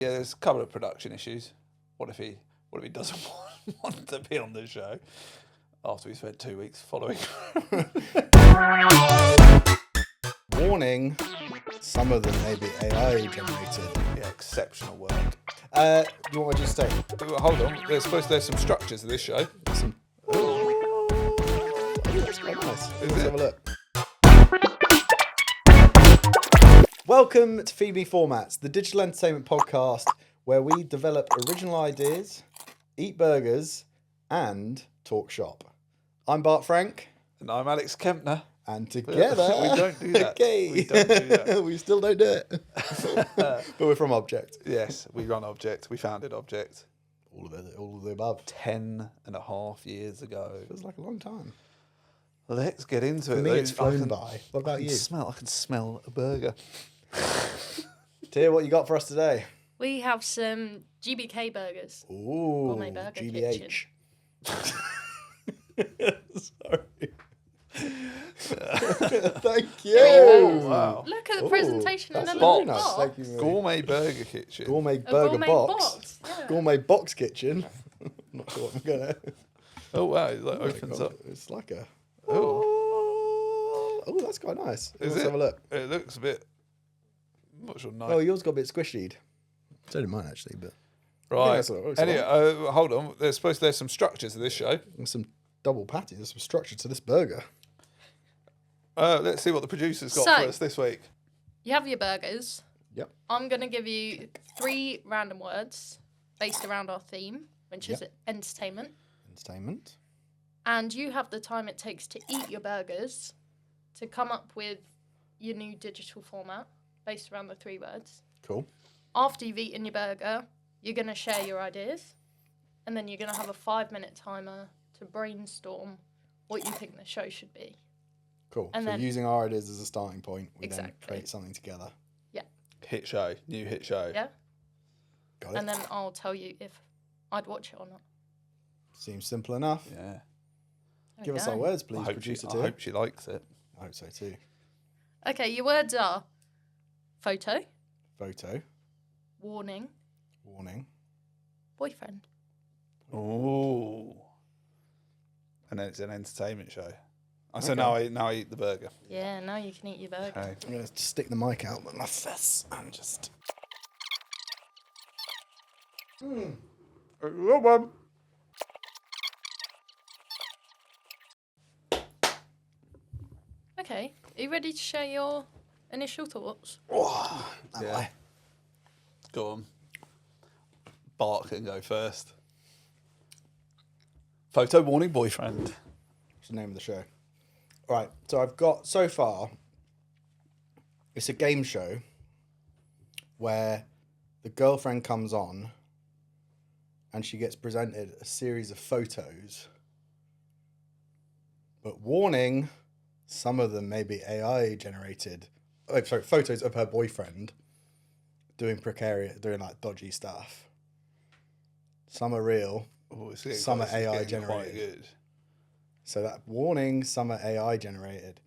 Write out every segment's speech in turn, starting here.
Yeah, there's a couple of production issues. What if he doesn't want to be on the show after we spent 2 weeks following? Warning, some of them may be AI generated. Yeah, exceptional work. You want me to just say? Hold on, there's some structures to this show. That's quite nice. Let's it? have a look. Welcome to Feed Me Formats, the digital entertainment podcast where we develop original ideas, eat burgers, and talk shop. I'm Bart Frank. And I'm Alex Kempner. And together... we don't do that. Okay. We don't do that. We still don't do it. But we're from Object. Yes, we run Object. We founded Object. All of it, all of the above. 10.5 years ago. Feels like a long time. Let's get into it. For me, it's flown by. What about you? I can smell a burger. Tia, what you got for us today? We have some GBK burgers. Ooh, Gourmet Burger GBH. Sorry. Thank you. Oh, wow. Look at the presentation in that's the very little nice. box. Thank you. Gourmet Burger Kitchen. Gourmet A burger gourmet box. Yeah. Gourmet box kitchen. I'm not sure what I'm gonna. Oh wow, it like Oh my opens God, up. It's like a. Oh. Oh, that's quite nice. Is Let's it? have a look. It looks a bit. I'm not sure. Oh, yours got a bit squishied. So did mine actually, but Right. that's what it looks Anyway, like. hold on. There's some structures to this show. There's some double patties. There's some structure to this burger. Let's see what the producers got So- for us this week. You have your burgers. Yep. I'm going to give you 3 random words based around our theme, which is entertainment. Entertainment. And you have the time it takes to eat your burgers to come up with your new digital format based around the 3 words. Cool. After you've eaten your burger, you're going to share your ideas. And then you're going to have a 5-minute timer to brainstorm what you think the show should be. Cool. And so then- using our ideas as a starting point, we then Exactly. create something together. Hit show, new hit show. Yeah? Got it. And then I'll tell you if I'd watch it or not. Seems simple enough. Yeah. There we Give us go. our words, I please, hope, producer I Tia. hope she likes it. I hope so too. Okay, your words are photo, Photo, warning, warning. boyfriend. Ooh. And then it's an entertainment show. So Okay. now I eat the burger. Yeah, now you can eat your burger. Okay. I'm going to stick the mic out with my face and just... Okay, are you ready to share your initial thoughts? Oh, am Yeah. I? Go on. Bart can go first. Photo warning boyfriend. What's the name of the show? Right, so I've got, so far, it's a game show where the girlfriend comes on and she gets presented a series of photos. But warning, some of them may be AI generated. Oh, sorry, photos of her boyfriend doing like dodgy stuff. Some are real. Oh, Some are AI generated. Good. So that warning, some are AI generated.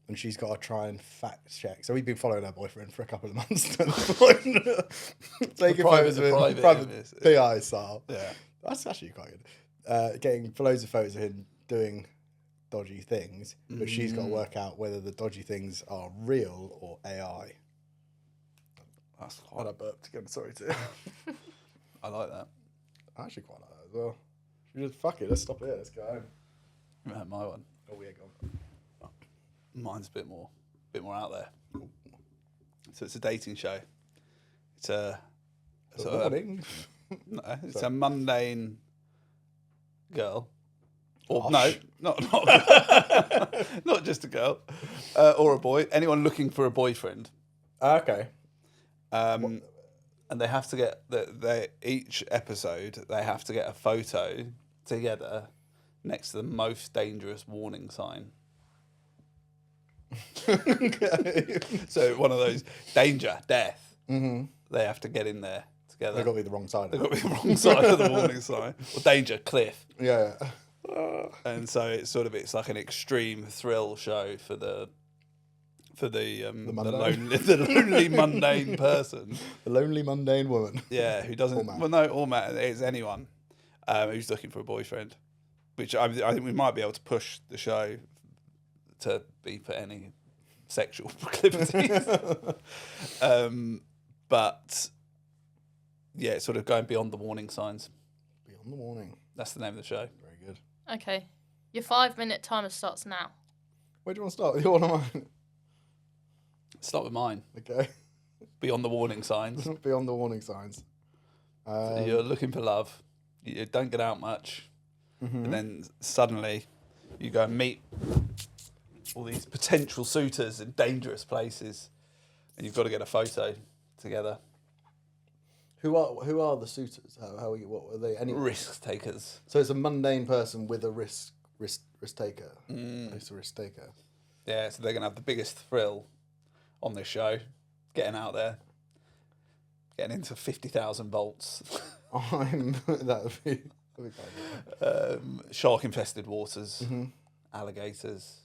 And she's got to try and fact check. So we've been following her boyfriend for a couple of months. Taking photos of him, private PI style. Yeah. That's actually quite good. Getting loads of photos of him doing dodgy things. But she's got to work out whether the dodgy things are real or AI. That's And I quite, burped again, sorry to. I like that. I actually quite like that as well. Should we just, fuck it, let's stop here, let's go home. My one. Oh, yeah, go on. Mine's a bit more out there. So it's a dating show. It's a Good morning. no, it's a mundane girl. Or Gosh. no, not not just a girl or a boy. Anyone looking for a boyfriend. Okay. And they have to get each episode. They have to get a photo together next to the most dangerous warning sign. So one of those danger, death. Mm-hmm. They have to get in there together. They've got to be the wrong side. They've got to be the wrong side of the warning sign. Or danger, cliff. Yeah. And so it's like an extreme thrill show for the For the mundane. the lonely mundane person. The lonely mundane woman. Yeah, who doesn't. Or man. Well, no, or man. It's anyone who's looking for a boyfriend. Which I think we might be able to push the show to be for any sexual proclivities. But yeah, it's sort of going beyond the warning signs. Beyond the warning. That's the name of the show. Very good. Okay. Your 5-minute timer starts now. Where do you want to start? With your one or mine? Start with mine. Okay. Beyond the warning signs. Beyond the warning signs. You're looking for love. You don't get out much. Mm-hmm. And then suddenly you go and meet all these potential suitors in dangerous places. And you've got to get a photo together. Who are the suitors? How are you? What are they? Any Risk takers. So it's a mundane person with a risk taker. It's a risk taker. Yeah, so they're going to have the biggest thrill on this show. Getting out there. Getting into 50,000 volts. That would be kind Shark-infested waters. Alligators.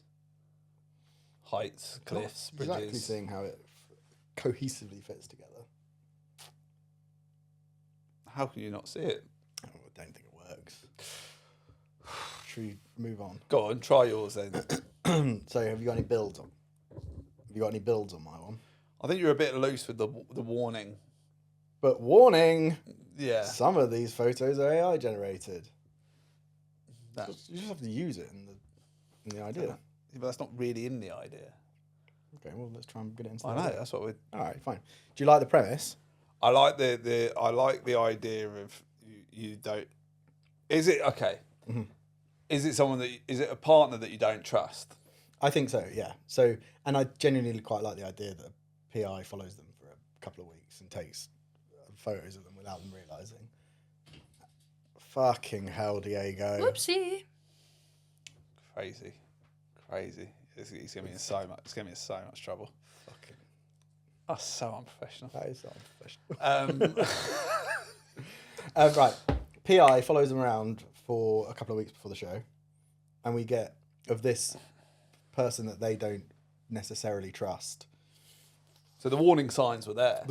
Heights, cliffs, bridges. Exactly seeing how it cohesively fits together. How can you not see it? I don't think it works. Should we move on? Go on, try yours then. So, have you got any builds on? Have you got any builds on my one? I think you're a bit loose with the warning. But warning! Yeah. Some of these photos are AI generated. That, You just have to use it in the idea. but that's not really in the idea. Okay, well, let's try and get it into the I know, idea. that's what we're... All right, fine. Do you like the premise? I like the idea of you don't... Is it... Okay. Mm-hmm. Is it a partner that you don't trust? I think so, yeah. So, and I genuinely quite like the idea that a PI follows them for a couple of weeks and takes photos of them without them realising. Fucking hell, Diego. Whoopsie. Crazy. It's going to be in so much trouble. Fucking, That's so unprofessional. that is so unprofessional. Um, Right. PI follows them around for a couple of weeks before the show, and we get of this person that they don't necessarily trust. so the warning signs were there.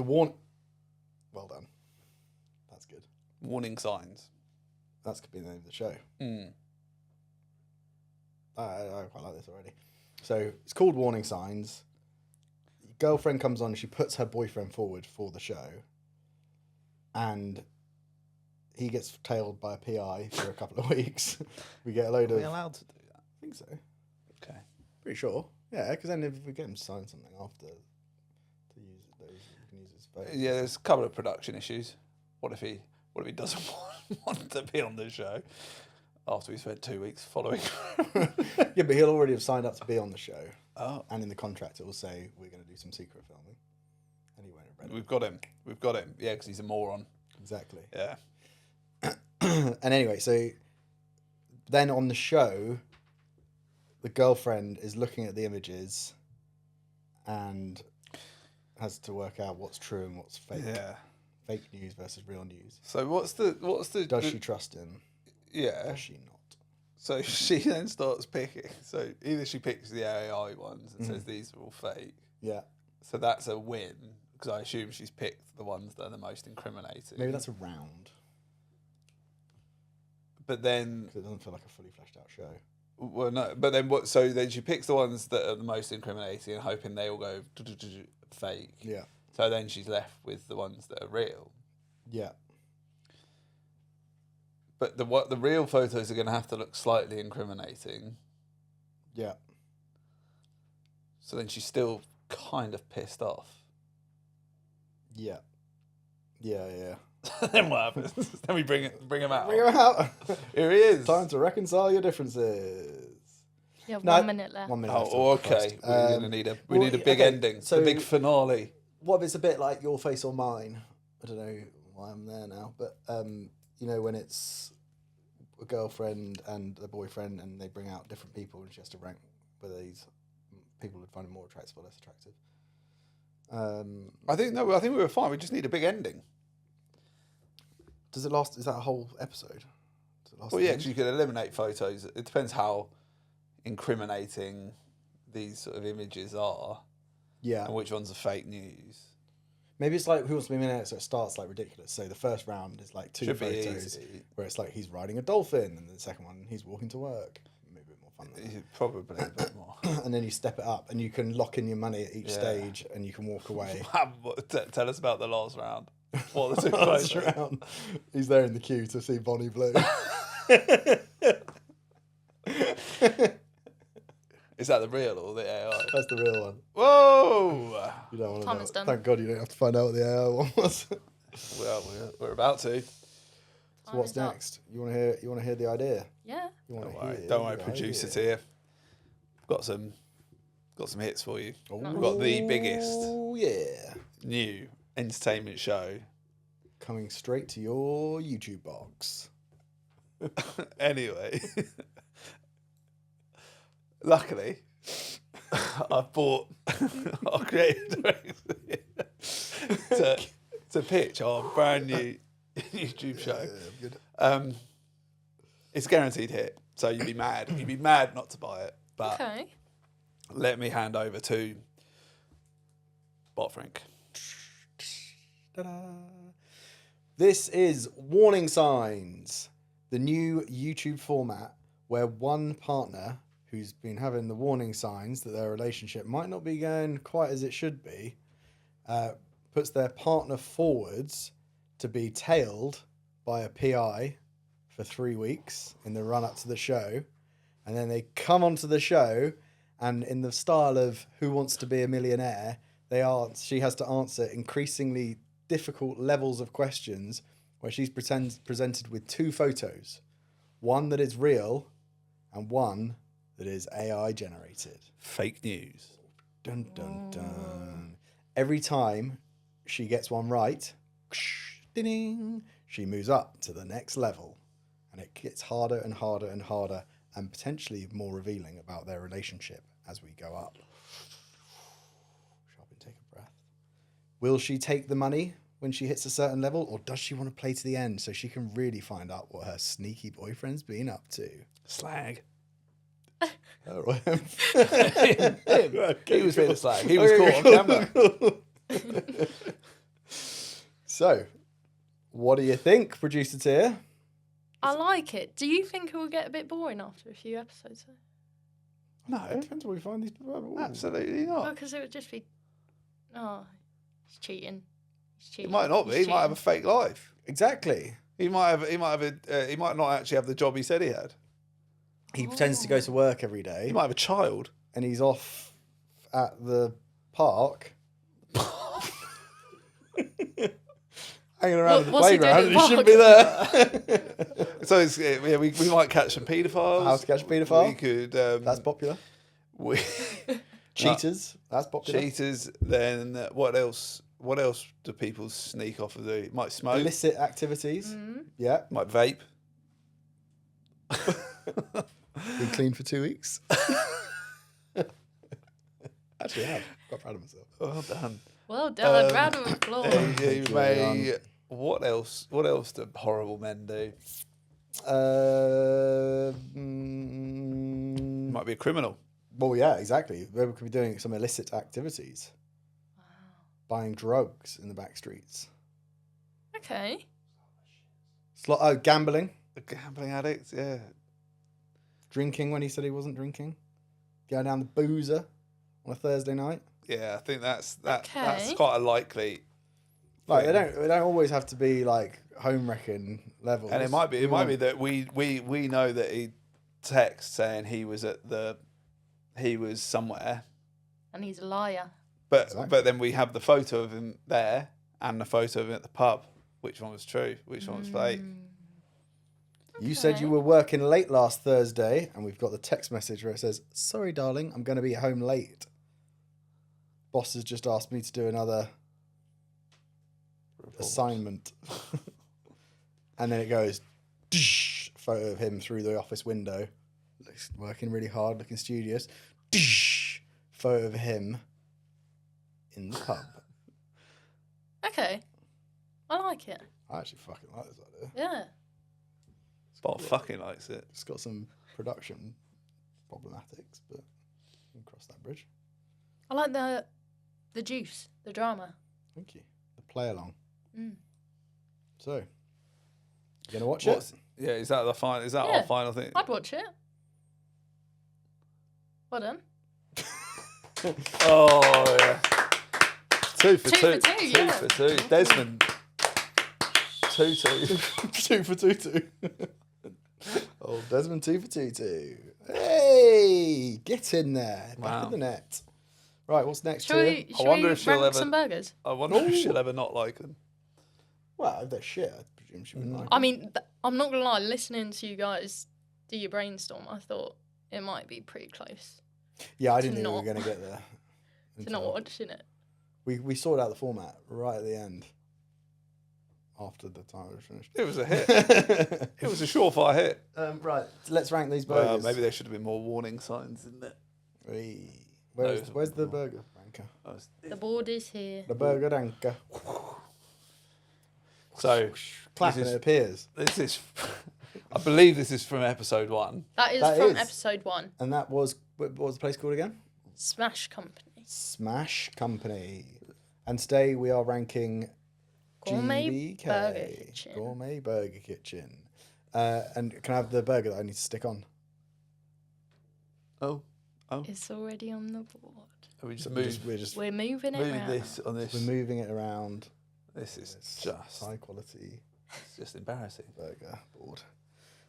Well done. That's good. Warning signs. That's could be the name of the show. I quite like this already. So it's called Warning Signs. Girlfriend comes on, she puts her boyfriend forward for the show, and he gets tailed by a PI for a couple of weeks. We get a load Are of... we allowed to do that? I think so. Okay. Pretty sure. Yeah, because then if we get him to sign something after to use those, you can use his photos. Yeah, there's a couple of production issues. What if he doesn't want to be on the show after we spent 2 weeks following? Yeah, but he'll already have signed up to be on the show. Oh, And in the contract, it will say we're going to do some secret filming. And he won't have read it. we've got him. Yeah, because he's a moron. Exactly. Yeah. And anyway, so then on the show, the girlfriend is looking at the images and has to work out what's true and what's fake. Yeah. Fake news versus real news. So what's the Does she trust him? Yeah. Does she not? So she then starts picking. So either she picks the AI ones and says these are all fake. Yeah. So that's a win because I assume she's picked the ones that are the most incriminating. Maybe that's a round. But then, Because it doesn't feel like a fully fleshed out show. well, no. But then what? So then she picks the ones that are the most incriminating and hoping they all go fake. Yeah. So then she's left with the ones that are real. Yeah. But the real photos are going to have to look slightly incriminating. Yeah. So then she's still kind of pissed off. Yeah. Yeah, yeah. Then what happens? Then we bring him out. Bring her out. Here he is. Time to reconcile your differences. You have No, 1 minute left. 1 minute. Oh, okay. Christ. We're gonna need we need a big okay, ending. so- the big finale. What if it's a bit like Your Face or Mine? I don't know why I'm there now, but you know when it's a girlfriend and a boyfriend and they bring out different people and she has to rank whether these people would find him more attractive or less attractive. I think we were fine. We just need a big ending. Does it last? Is that a whole episode? Does it last? Well, the yeah, end? because you could eliminate photos. It depends how incriminating these sort of images are. Yeah. and which ones are fake news. Maybe it's like Who Wants to Be a Millionaire, so it starts like ridiculous. So the first round is like 2 Should be photos easy. where it's like he's riding a dolphin, and the second one he's walking to work. Maybe a bit more fun than that. Probably a bit more. And then you step it up, and you can lock in your money at each stage, and you can walk away. Tell us about the last round. What the two Last photos? round, he's there in the queue to see Bonnie Blue. Is that the real or the AI? That's the real one. Whoa! You don't want to Time know. is done. Thank God you don't have to find out what the AI one was. Well, we're about to. So what's Time is up. next? You want to hear? You want to hear the idea? Yeah. You want Don't to worry, hear? don't worry, the producer's idea? here. Got some hits for you. Oh, We've got the biggest yeah, new entertainment show. coming straight to your YouTube box. Anyway, luckily, I've bought our creative director to pitch our brand new YouTube show. Good. It's a guaranteed hit, so you'd be mad. You'd be mad not to buy it. But Okay. let me hand over to Bart Frank. Ta-da. This is Warning Signs, the new YouTube format where one partner who's been having the warning signs that their relationship might not be going quite as it should be, puts their partner forwards to be tailed by a PI for 3 weeks in the run up to the show. And then they come onto the show, and in the style of Who Wants to Be a Millionaire, she has to answer increasingly difficult levels of questions where she's presented with 2 photos. One that is real and one that is AI generated. Fake news. Dun, dun, dun. Every time she gets one right, ding, she moves up to the next level. And it gets harder and harder and harder, and potentially more revealing about their relationship as we go up. Stop and take a breath. Will she take the money when she hits a certain level, or does she want to play to the end so she can really find out what her sneaky boyfriend's been up to? Slag. Oh, right. He was being a slag. He was caught on camera. So, what do you think, producer Tia? I like it. Do you think it will get a bit boring after a few episodes? No, It depends where we find these. absolutely not. Because it would just be, oh, he's cheating. He's He cheating. might not be. He's He might have a fake life. Exactly. He might not actually have the job he said he had. He pretends to go to work every day, He might have a child. and he's off at the park, hanging around the What's he doing playground, at and he shouldn't the be there. So it's, we might catch some paedophiles. How to Catch a Paedophile? We could. That's popular. We Cheaters. That's popular. cheaters. Then what else? What else do people sneak off of the? Might smoke. Illicit activities. Mm-hmm. Yeah. Might vape. Been clean for 2 weeks. Actually, I have. Quite proud of myself. Well done. Well done. Round of applause. You you, may. Leon. What else? What else do horrible men do? Might be a criminal. Well, yeah, exactly. They could be doing some illicit activities. Buying drugs in the back streets. Okay. Gambling. A gambling addict. Yeah. Drinking when he said he wasn't drinking. Going down the boozer on a Thursday night. Yeah, I think that's That's Okay. quite a likely. Like thing. they don't always have to be like home wrecking levels. And it might be We want- that we know that he texts saying he was somewhere, And he's a liar. but Exactly. but then we have the photo of him there and the photo of him at the pub. Which one was true? Which one was fake? You said you were working late last Thursday, and we've got the text message where it says, "Sorry, darling, I'm going to be home late. Boss has just asked me to do another assignment." And then it goes, "Dish," photo of him through the office window, looks working really hard, looking studious. "Dish," photo of him in the pub. Okay. I like it. I actually fucking like this idea. Yeah. Bob fucking likes it. It's got some production problematics, but we can cross that bridge. I like the The juice, the drama. Thank you. The play along. Mm. So, you gonna watch it? Yeah, is that the final? Is that Yeah. our final thing? I'd watch it. Well done. Oh yeah. 2 for 2. 2 for 2, yeah. 2 for 2. Desmond. 2-2. 2 for 2-2. Oh, Desmond 2 for 2-2. Hey, get in there. Back Wow. in the net. Right, what's next Shall here? we wonder if she'll rank ever- some burgers? I wonder if she'll ever not like them. Well, if they're shit, I presume she wouldn't like I mean, I'm not going to lie, listening to you guys do your brainstorm, I thought it might be pretty close Yeah, I didn't think we not- were going to get there. to not watching it. We sorted out the format right at the end. After the time was finished. It was a hit. It was a surefire hit. Right, let's rank these Well, burgers. maybe there should have been more warning signs in there. Where's the burger ranker? The board is here. The burger ranker. So Clapping, this it is, appears. this is I believe this is from episode 1. That is That from is. episode 1. And that was, what was the place called again? Smash Company. Smash Company. And today we are ranking Gourmet GBK. Burger Kitchen. Gourmet Burger Kitchen. And can I have the burger that I need to stick on? Oh, It's already on the board. we just We're moved, We're moving it moved around. this on this. We're moving it around. This is It's just high quality it's just embarrassing. burger board.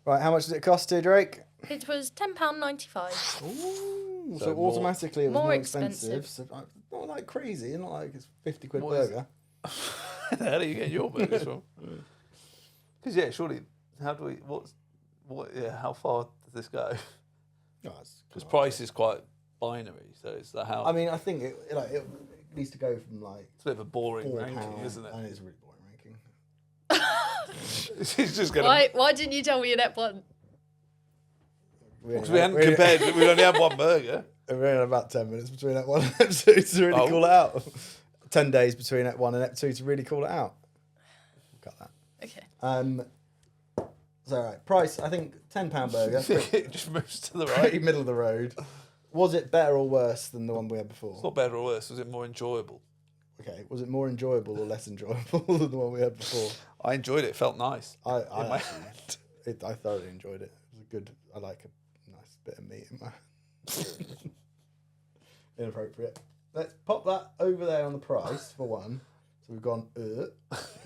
Right, how much did it cost to Drake? It was Ooh, £10.95. so So more- automatically it was more more expensive. expensive. So, not like crazy, not like it's 50 quid What is- burger. Where the hell are you getting your burgers from? Because yeah, surely how do we? What? Yeah, how far does this go? No, it's Because kinda price is quite binary, so it's the how. I mean, I think it needs to go from like it's a bit of a boring £4, ranking, isn't it? and it's a really boring ranking. It's just gonna. Why didn't you tell me that one? Because we hadn't compared. We only had one burger. We're in about 10 minutes between that one and episode to really Oh. call it out. 10 days between that one and episode to really call it out. Got that. Okay. So right, price. I think £10 burger. It just moves to the Pretty right. middle of the road. Was it better or worse than the one we had before? It's not better or worse. Was it more enjoyable? Okay, was it more enjoyable or less enjoyable than the one we had before? I enjoyed it. It felt nice. I my actually, I thoroughly enjoyed it. It was a good. I like a nice bit of meat in my. Inappropriate. Let's pop that over there on the price for one. So we've gone. Because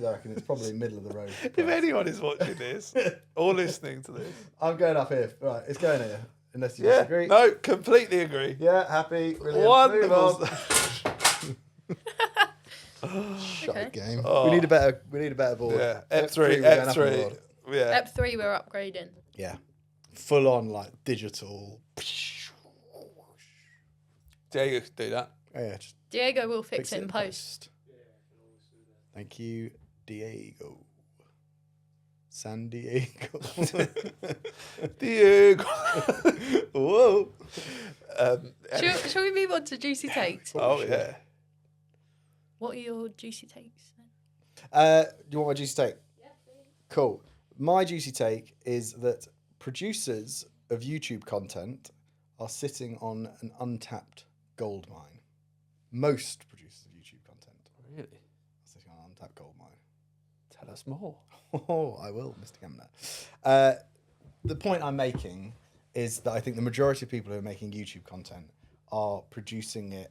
I reckon it's probably middle of the road. for If price. anyone is watching this or listening to this, I'm going up here. Right, it's going here. Unless you yeah, disagree. no, completely agree. Yeah, happy. Brilliant. Wonderful. Move on. Shite Okay. game. Oh. We need a better board. Yeah, Ep Ep3, we're going up on Ep3. board. Yeah. Ep 3 we're upgrading. Yeah. Full on like digital. Diego could do that. Oh, yeah, just Diego will fix it in post. Thank you, Diego. San Diego. Diego. Whoa. Shall we move on to juicy takes? Oh, yeah. What are your juicy takes then? Do you want my juicy take? Yeah, please. Cool. My juicy take is that producers of YouTube content are sitting on an untapped gold mine. Most producers of YouTube content Really? are sitting on an untapped gold mine. Tell us more. Oh, I will, Mr. Gamner. The point I'm making is that I think the majority of people who are making YouTube content are producing it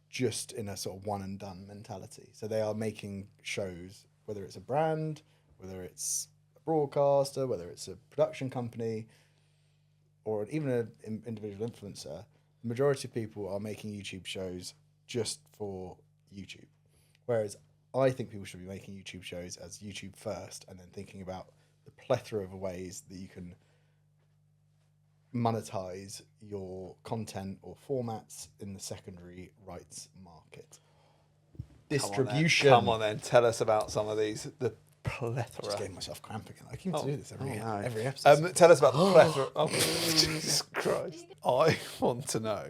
just in a sort of one and done mentality. So they are making shows, whether it's a brand, whether it's a broadcaster, whether it's a production company, or even an individual influencer. The majority of people are making YouTube shows just for YouTube. Whereas I think people should be making YouTube shows as YouTube first and then thinking about the plethora of ways that you can monetize your content or formats in the secondary rights market. Distribution. Come on then. Tell us about some of these. The plethora. Just gave myself cramp again. I keep to do this every no. every episode. Tell us about the plethora. Oh, Jesus Christ. I want to know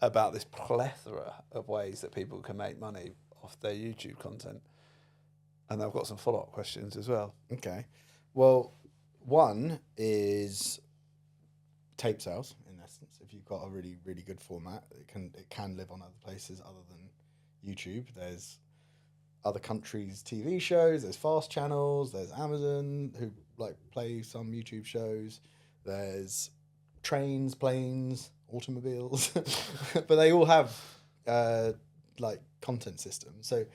about this plethora of ways that people can make money off their YouTube content. And I've got some follow-up questions as well. Okay. Well, one is tape sales, in essence. If you've got a really, really good format, it can live on other places other than YouTube. There's other countries' TV shows. There's fast channels. There's Amazon who like play some YouTube shows. There's trains, planes, automobiles, but they all have like content systems. So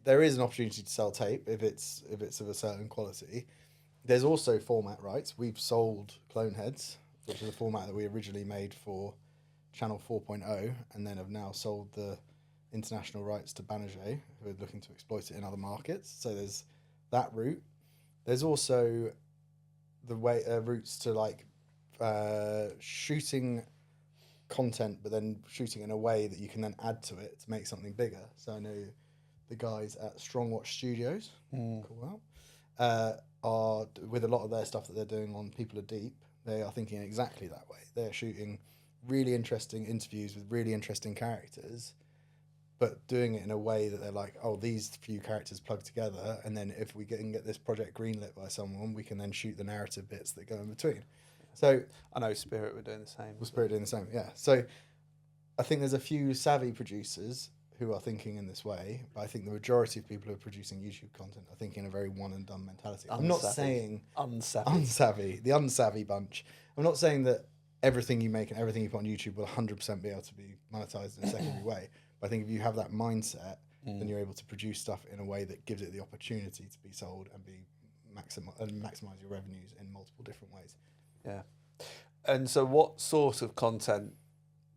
there is an opportunity to sell tape if it's of a certain quality. There's also format rights. We've sold Cloneheads, which is a format that we originally made for Channel 4.0, and then have now sold the international rights to Banijay, who are looking to exploit it in other markets. So there's that route. There's also the way routes to like shooting content, but then shooting in a way that you can then add to it to make something bigger. So I know the guys at Strongwatch Studios, cool out, are with a lot of their stuff that they're doing on People Are Deep. They are thinking exactly that way. They're shooting really interesting interviews with really interesting characters, but doing it in a way that they're like, oh, these few characters plug together, and then if we can get this project greenlit by someone, we can then shoot the narrative bits that go in between. So I know Spirit were doing the same. Spirit doing the same, yeah. So I think there's a few savvy producers who are thinking in this way, but I think the majority of people who are producing YouTube content are thinking in a very one and done mentality. I'm not saying unsavvy, the unsavvy bunch. I'm not saying that everything you make and everything you put on YouTube will 100% be able to be monetized in a secondary way. But I think if you have that mindset, then you're able to produce stuff in a way that gives it the opportunity to be sold and be maximize your revenues in multiple different ways. Yeah. And so what sort of content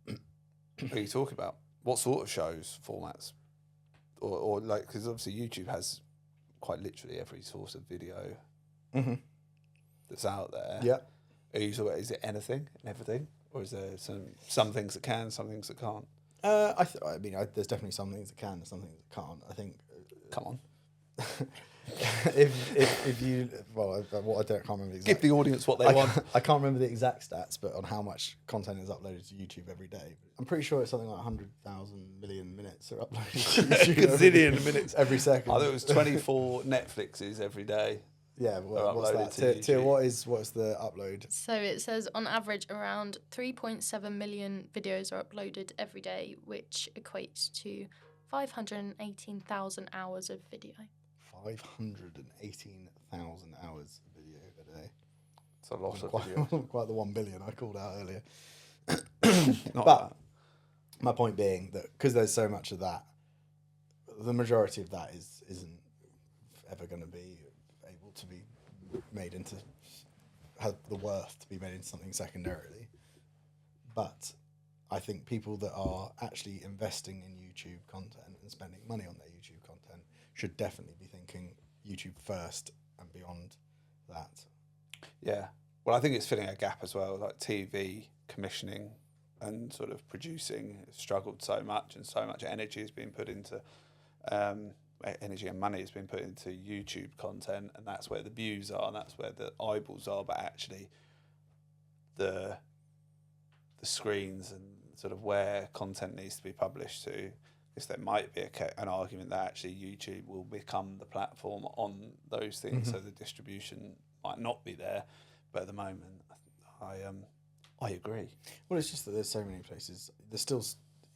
are you talking about? What sort of shows, formats? Or like, because obviously YouTube has quite literally every source of video that's out there. Yeah. Are you talking about, is it anything and everything? Or is there some things that can, some things that can't? I mean, there's definitely some things that can and some things that can't. I think. Come on. if you what I can't remember the exact. Give the audience what they want. I can't remember the exact stats, but on how much content is uploaded to YouTube every day. I'm pretty sure it's something like 100,000 million minutes are uploaded to YouTube. Gazillion minutes every second. I thought it was 24 Netflixes every day. Yeah, what's that? Tia, what's the upload? So it says on average around 3.7 million videos are uploaded every day, which equates to 518,000 hours of video. 518,000 hours of video a day. It's a lot of video. Quite the 1 billion I called out earlier. Not but that. My point being that because there's so much of that, the majority of that isn't ever going to be able to be made into, have the worth to be made into something secondarily. But I think people that are actually investing in YouTube content and spending money on their YouTube content should definitely be thinking YouTube first and beyond that. Yeah. Well, I think it's filling a gap as well. Like TV commissioning and sort of producing has struggled so much, and so much energy has been put into energy and money has been put into YouTube content, and that's where the views are and that's where the eyeballs are. But actually, the screens and sort of where content needs to be published to, because there might be an argument that actually YouTube will become the platform on those things, so the distribution might not be there. But at the moment, I agree. Well, it's just that there's so many places. There's still,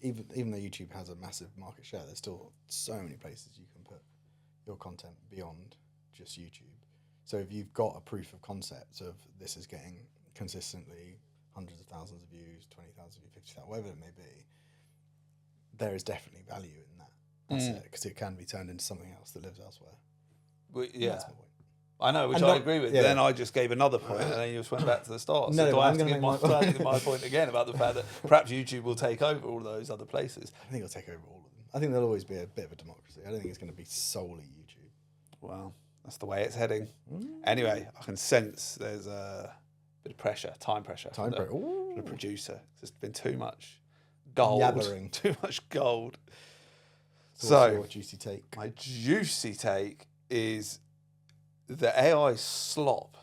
even though YouTube has a massive market share, there's still so many places you can put your content beyond just YouTube. So if you've got a proof of concept of this is getting consistently hundreds of thousands of views, 20,000 views, 50,000, whatever it may be, there is definitely value in that. That's it, because it can be turned into something else that lives elsewhere. Well, yeah. That's my point. I know, which I agree with. Yeah. Then I just gave another point, and then you just went back to the start. So do I have to give my point again about the fact that perhaps YouTube will take over all those other places? I think it'll take over all of them. I think there'll always be a bit of a democracy. I don't think it's going to be solely YouTube. Well, that's the way it's heading. Anyway, I can sense there's a bit of pressure, time pressure from the producer. There's been too much gold. Yathering. Too much gold. So your juicy take? My juicy take is the AI slop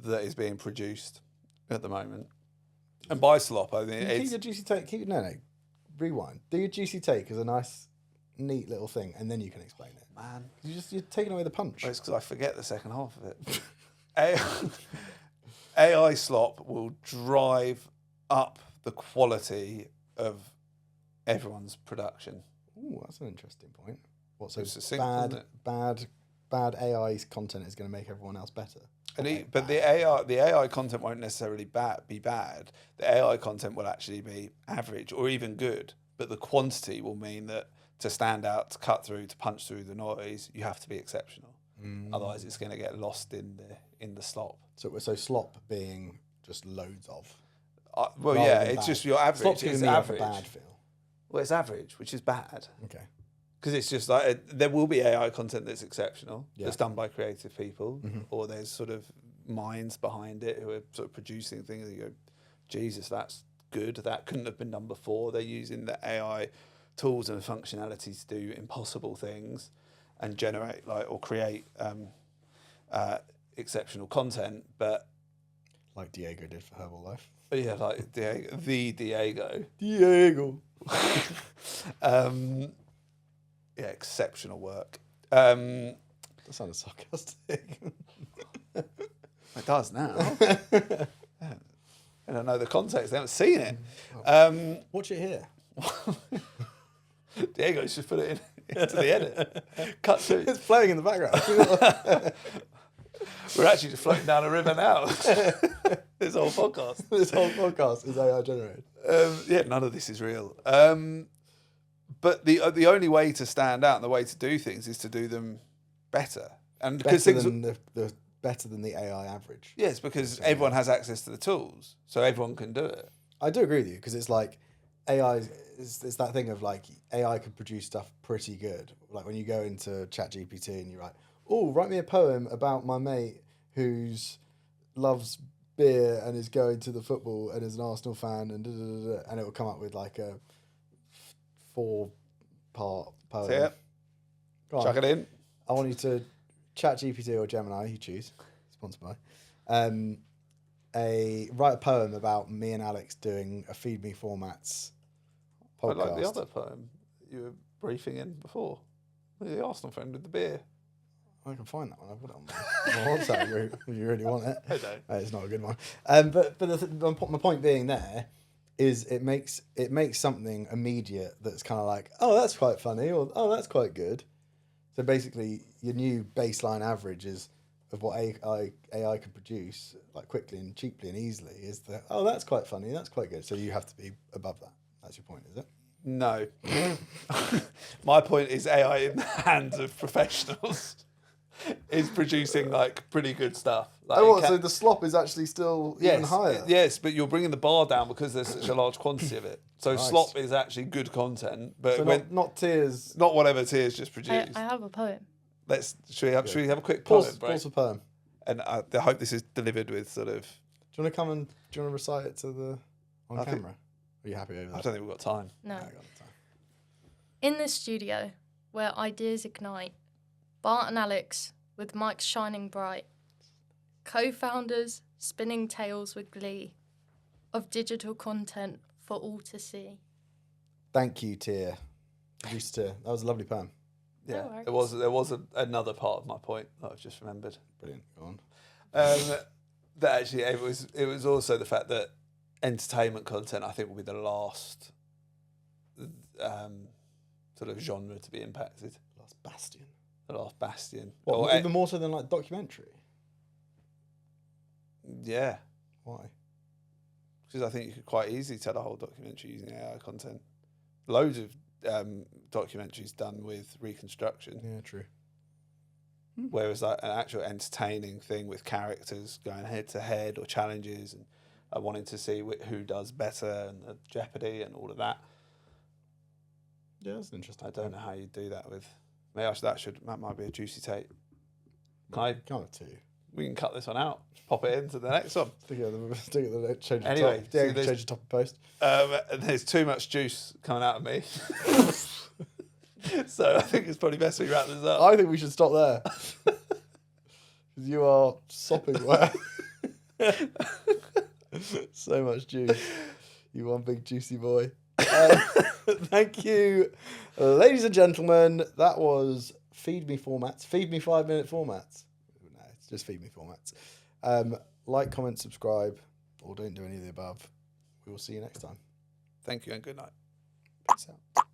that is being produced at the moment. And by slop, I mean keep your juicy take. Rewind. Do your juicy take as a nice, neat little thing, and then you can explain it. Man, you're taking away the punch. Well, it's because I forget the second half of it. AI slop will drive up the quality of everyone's production. Ooh, that's an interesting point. What, so It's succinct, isn't it? bad AI content is going to make everyone else better? But the AI content won't necessarily be bad. The AI content will actually be average or even good, but the quantity will mean that to stand out, to cut through, to punch through the noise, you have to be exceptional. Otherwise, it's going to get lost in the slop. So slop being just loads of. Well, rather yeah, than it's bad. just your average. Slop's giving It's me like a average. bad feel. Well, it's average, which is bad. Okay. Because it's just like there will be AI content that's exceptional, Yeah. that's done by creative people, or there's sort of minds behind it who are sort of producing things that you go, Jesus, that's good. That couldn't have been done before. They're using the AI tools and functionality to do impossible things and generate or create exceptional content. But Like Diego did for Herbalife. yeah, like Diego. Yeah, exceptional work. That sounded sarcastic. It does now. Yeah. I don't know the context. They haven't seen it. Watch it here. Diego's just put it into the edit. Cut to. It's playing in the background. We're actually just floating down a river now. This whole podcast. This whole podcast is AI generated. Yeah, none of this is real. But the only way to stand out and the way to do things is to do them better. And because Better than better than the AI average. yes, because everyone has access to the tools, so everyone can do it. I do agree with you because it's like AI is that thing of like AI can produce stuff pretty good. Like when you go into ChatGPT and you write, "Oh, write me a poem about my mate who's loves beer and is going to the football and is an Arsenal fan," and and it will come up with like a 4-part poem. So yeah, Go on. chuck it in. I want you to ChatGPT or Gemini, you choose, sponsored by, write a poem about me and Alex doing a Feed Me Formats I podcast. like the other poem you were briefing in before. The Arsenal friend with the beer. I can find that one. I've got it on my WhatsApp if you really want it. I don't. It's not a good one. But my point being there is it makes something immediate that's kind of like, oh, that's quite funny, or oh, that's quite good. So basically, your new baseline average is of what AI can produce, like quickly and cheaply and easily, is that, oh, that's quite funny, that's quite good. So you have to be above that. That's your point, is it? No. My point is AI in the hands of professionals is producing like pretty good stuff. Like, So the slop is actually still even higher? Yes, but you're bringing the bar down because there's such a large quantity of it. So Nice. slop is actually good content, but So not tears. not whatever Tiers just produced. I have a poem. Should we have a quick poem break? Pause for poem. And I hope this is delivered with sort of. Do you want to recite it on I think- camera? Are you happy over I that? don't think we've got time. No. I got the time. In this studio, where ideas ignite, Bart and Alex, with mics shining bright, co-founders spinning tales with glee of digital content for all to see. Thank you, Tier. Producer Tier. That was a lovely poem. Yeah, No worries. there was another part of my point that I've just remembered. Brilliant. Go on. That actually it was also the fact that entertainment content I think will be the last sort of genre to be impacted, Last bastion. the last bastion. What, Or, even more so than like documentary? yeah, Why? because I think you could quite easily tell a whole documentary using AI content. Loads of documentaries done with reconstruction, Yeah, true. whereas like an actual entertaining thing with characters going head to head or challenges and wanting to see who does better and the jeopardy and all of that. Yeah, that's interesting. I don't know how you do that with. Maybe that might be a juicy tape. Kind of too. We can cut this one out. Pop it into the next one. Stick it at the change the Anyway, top. Yeah, see, there's- change the top of post. There's too much juice coming out of me, so I think it's probably best we wrap this up. I think we should stop there. Because you are sopping wet. So much juice. You one big juicy boy. Thank you, ladies and gentlemen. That was Feed Me Formats. Feed Me 5-minute formats. No, it's just Feed Me Formats. Like, comment, subscribe, or don't do any of the above. We will see you next time. Thank you and good night. Peace out.